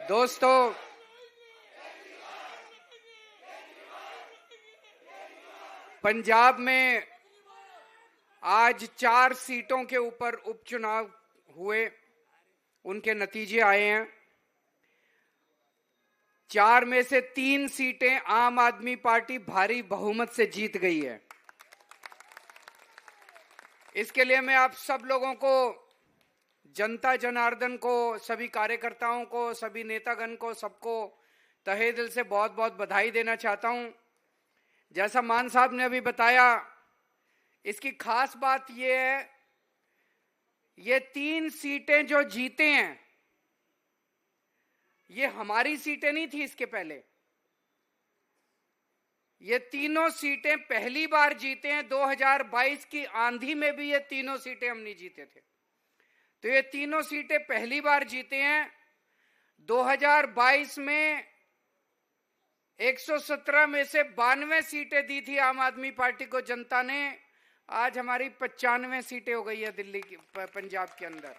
दोस्तों, पंजाब में आज 4 सीटों के ऊपर उपचुनाव हुए, उनके नतीजे आए हैं। 4 में से 3 सीटें आम आदमी पार्टी भारी बहुमत से जीत गई है। इसके लिए मैं आप सब लोगों को, जनता जनार्दन को, सभी कार्यकर्ताओं को, सभी नेतागण को, सबको तहे दिल से बहुत बहुत बधाई देना चाहता हूं। जैसा मान साहब ने अभी बताया, इसकी खास बात यह है, ये 3 सीटें जो जीते हैं, ये हमारी सीटें नहीं थी। इसके पहले ये तीनों सीटें पहली बार जीते हैं। 2022 की आंधी में भी ये तीनों सीटें हम नहीं जीते थे, तो ये तीनों सीटें पहली बार जीते हैं। 2022 में 117 में से 92 सीटें दी थी आम आदमी पार्टी को जनता ने। आज हमारी 95 सीटें हो गई है दिल्ली की, पंजाब के अंदर।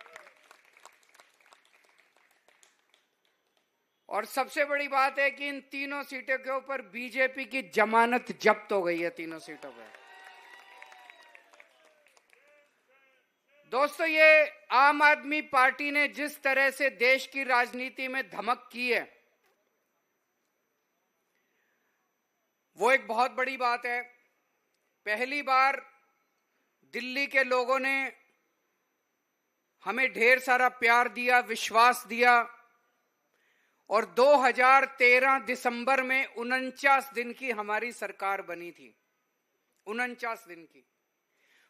और सबसे बड़ी बात है कि इन तीनों सीटों के ऊपर बीजेपी की जमानत जब्त हो गई है, तीनों सीटों पर। दोस्तों, ये आम आदमी पार्टी ने जिस तरह से देश की राजनीति में धमक की है, वो एक बहुत बड़ी बात है। पहली बार दिल्ली के लोगों ने हमें ढेर सारा प्यार दिया, विश्वास दिया, और 2013 दिसंबर में 49 दिन की हमारी सरकार बनी थी। 49 दिन की।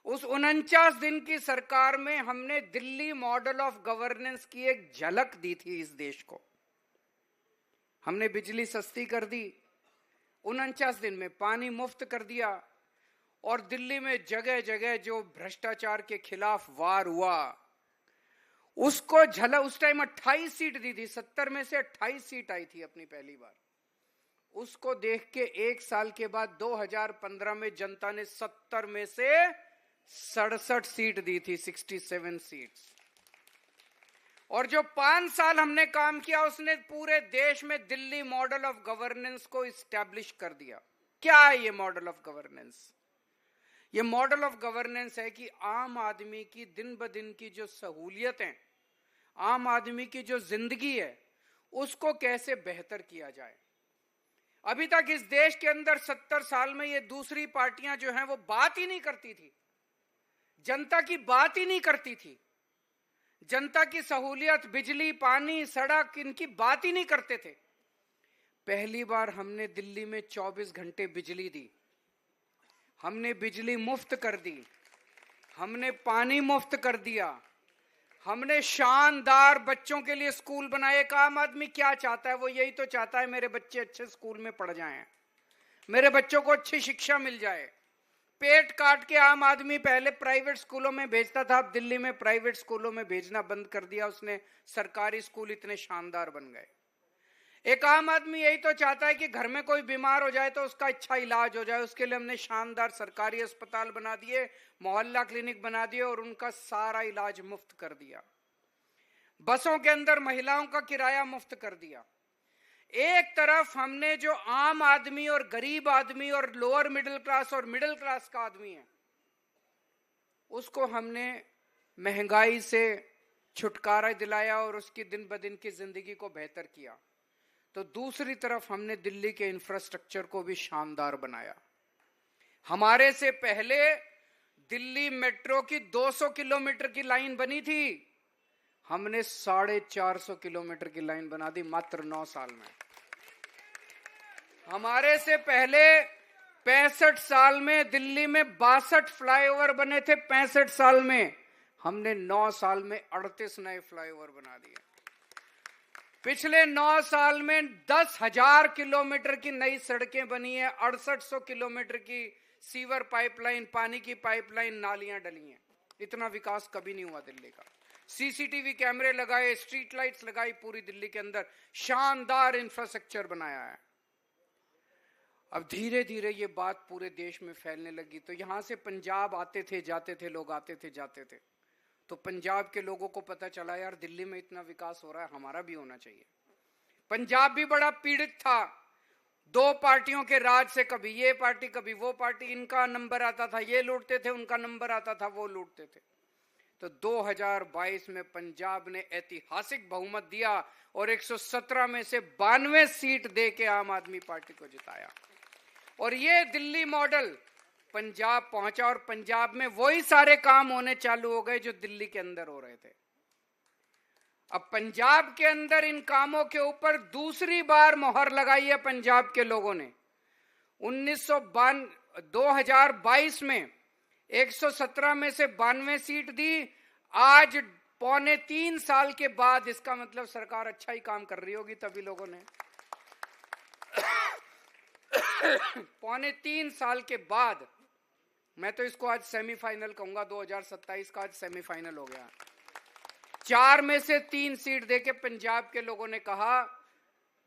उस 49 दिन की सरकार में हमने दिल्ली मॉडल ऑफ गवर्नेंस की एक झलक दी थी इस देश को। हमने बिजली सस्ती कर दी, 49 दिन में पानी मुफ्त कर दिया, और दिल्ली में जगह जगह जो भ्रष्टाचार के खिलाफ वार हुआ, उसको झलक। उस टाइम 28 सीट दी थी, 70 में से 28 सीट आई थी अपनी पहली बार। उसको देख के 1 साल के बाद 2015 में जनता ने 70 में से 67 सीट दी थी, 67 सीट्स। और जो 5 साल हमने काम किया, उसने पूरे देश में दिल्ली मॉडल ऑफ गवर्नेंस को इस्टेब्लिश कर दिया। क्या है ये मॉडल ऑफ गवर्नेंस? ये मॉडल ऑफ गवर्नेंस है कि आम आदमी की दिन ब दिन की जो सहूलियतें, आम आदमी की जो जिंदगी है, उसको कैसे बेहतर किया जाए। अभी तक इस देश के अंदर 70 साल में ये दूसरी पार्टियां जो हैं वो बात ही नहीं करती थी, जनता की बात ही नहीं करती थी। जनता की सहूलियत, बिजली, पानी, सड़क, इनकी बात ही नहीं करते थे। पहली बार हमने दिल्ली में 24 घंटे बिजली दी, हमने बिजली मुफ्त कर दी, हमने पानी मुफ्त कर दिया, हमने शानदार बच्चों के लिए स्कूल बनाए। एक आम आदमी क्या चाहता है? वो यही तो चाहता है मेरे बच्चे अच्छे स्कूल में पढ़ जाएं, मेरे बच्चों को अच्छी शिक्षा मिल जाए। पेट काट के आम आदमी पहले प्राइवेट स्कूलों में भेजता था, अब दिल्ली में प्राइवेट स्कूलों में भेजना बंद कर दिया उसने। सरकारी स्कूल इतने शानदार बन गए। एक आम आदमी यही तो चाहता है कि घर में कोई बीमार हो जाए तो उसका अच्छा इलाज हो जाए। उसके लिए हमने शानदार सरकारी अस्पताल बना दिए, मोहल्ला क्लिनिक बना दिए, और उनका सारा इलाज मुफ्त कर दिया। बसों के अंदर महिलाओं का किराया मुफ्त कर दिया। एक तरफ हमने जो आम आदमी और गरीब आदमी और लोअर मिडिल क्लास और मिडिल क्लास का आदमी है, उसको हमने महंगाई से छुटकारा दिलाया और उसकी दिन ब दिन की जिंदगी को बेहतर किया। तो दूसरी तरफ हमने दिल्ली के इंफ्रास्ट्रक्चर को भी शानदार बनाया। हमारे से पहले दिल्ली मेट्रो की 200 किलोमीटर की लाइन बनी थी, हमने 450 किलोमीटर की लाइन बना दी मात्र 9 साल में। हमारे से पहले 65 साल में दिल्ली में 62 फ्लाईओवर बने थे। 65 साल में हमने 9 साल में 38 नए फ्लाईओवर बना दिए। पिछले 9 साल में 10,000 किलोमीटर की नई सड़कें बनी है, 6800 किलोमीटर की सीवर पाइपलाइन, पानी की पाइपलाइन, नालियां डली हैं। इतना विकास कभी नहीं हुआ दिल्ली का। सीसीटीवी कैमरे लगाए, स्ट्रीट लाइट्स लगाई पूरी दिल्ली के अंदर, शानदार इंफ्रास्ट्रक्चर बनाया है। अब धीरे धीरे ये बात पूरे देश में फैलने लगी। तो यहां से पंजाब आते थे जाते थे लोग, आते थे जाते थे। तो पंजाब के लोगों को पता चला, यार दिल्ली में इतना विकास हो रहा है, हमारा भी होना चाहिए। पंजाब भी बड़ा पीड़ित था, दो पार्टियों के राज से, कभी ये पार्टी कभी वो पार्टी, इनका नंबर आता था ये लूटते थे, उनका नंबर आता था वो लूटते थे। तो 2022 में पंजाब ने ऐतिहासिक बहुमत दिया और 117 में से 92 सीट दे के आम आदमी पार्टी को जिताया। और ये दिल्ली मॉडल पंजाब पहुंचा और पंजाब में वही सारे काम होने चालू हो गए जो दिल्ली के अंदर हो रहे थे। अब पंजाब के अंदर इन कामों के ऊपर दूसरी बार मोहर लगाई है पंजाब के लोगों ने। 2022 में 117 में से 92 सीट दी। आज 2.25 साल के बाद, इसका मतलब सरकार अच्छा ही काम कर रही होगी तभी लोगों ने 2.25 साल के बाद, मैं तो इसको आज सेमीफाइनल कहूंगा, 2027 का आज सेमीफाइनल हो गया। 4 में से 3 सीट देके पंजाब के लोगों ने कहा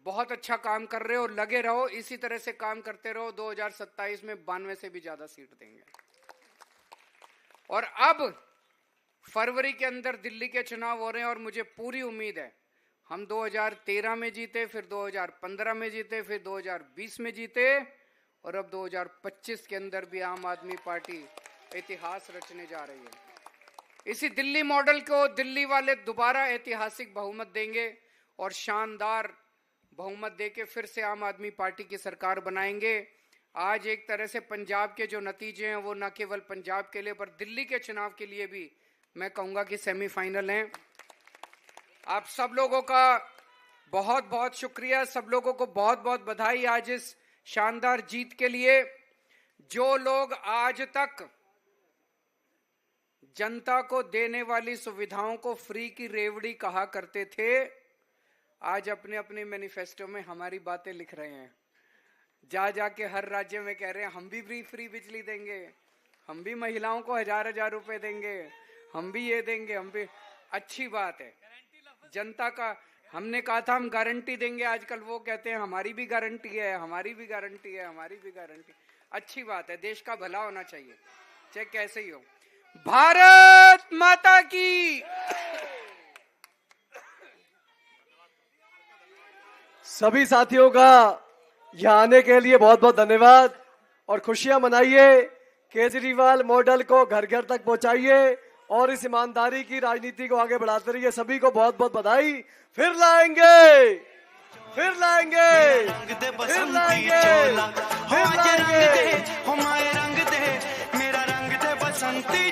बहुत अच्छा काम कर रहे हो, लगे रहो, इसी तरह से काम करते रहो, 2027 में 92 से भी ज्यादा सीट देंगे। और अब फरवरी के अंदर दिल्ली के चुनाव हो रहे हैं और मुझे पूरी उम्मीद है, हम 2013 में जीते, फिर 2015 में जीते, फिर 2020 में जीते और अब 2025 के अंदर भी आम आदमी पार्टी इतिहास रचने जा रही है। इसी दिल्ली मॉडल को दिल्ली वाले दोबारा ऐतिहासिक बहुमत देंगे और शानदार बहुमत देके फिर से आम आदमी पार्टी की सरकार बनाएंगे। आज एक तरह से पंजाब के जो नतीजे हैं वो न केवल पंजाब के लिए पर दिल्ली के चुनाव के लिए भी मैं कहूंगा कि सेमीफाइनल हैं। आप सब लोगों का बहुत बहुत शुक्रिया, सब लोगों को बहुत बहुत बधाई आज इस शानदार जीत के लिए। जो लोग आज तक जनता को देने वाली सुविधाओं को फ्री की रेवड़ी कहा करते थे, आज अपने अपने मैनिफेस्टो में हमारी बातें लिख रहे हैं। जा जाके हर राज्य में कह रहे हैं हम भी फ्री बिजली देंगे, हम भी महिलाओं को 1000-1000 रुपए देंगे, हम भी ये देंगे, हम भी। अच्छी बात है, जनता का हमने कहा था हम गारंटी देंगे, आजकल वो कहते हैं हमारी भी गारंटी है, हमारी भी गारंटी है, हमारी भी गारंटी। अच्छी बात है, देश का भला होना चाहिए चाहे कैसे ही हो। भारत माता की। सभी साथियों का यहाँ आने के लिए बहुत बहुत धन्यवाद और खुशियां मनाइए। केजरीवाल मॉडल को घर घर तक पहुंचाइए और इस ईमानदारी की राजनीति को आगे बढ़ाते रहिए। सभी को बहुत बहुत बधाई। फिर लाएंगे, फिर लाएंगे, फिर लाएंगे, फिर लाएंगे। मेरा रंग दे बसंती।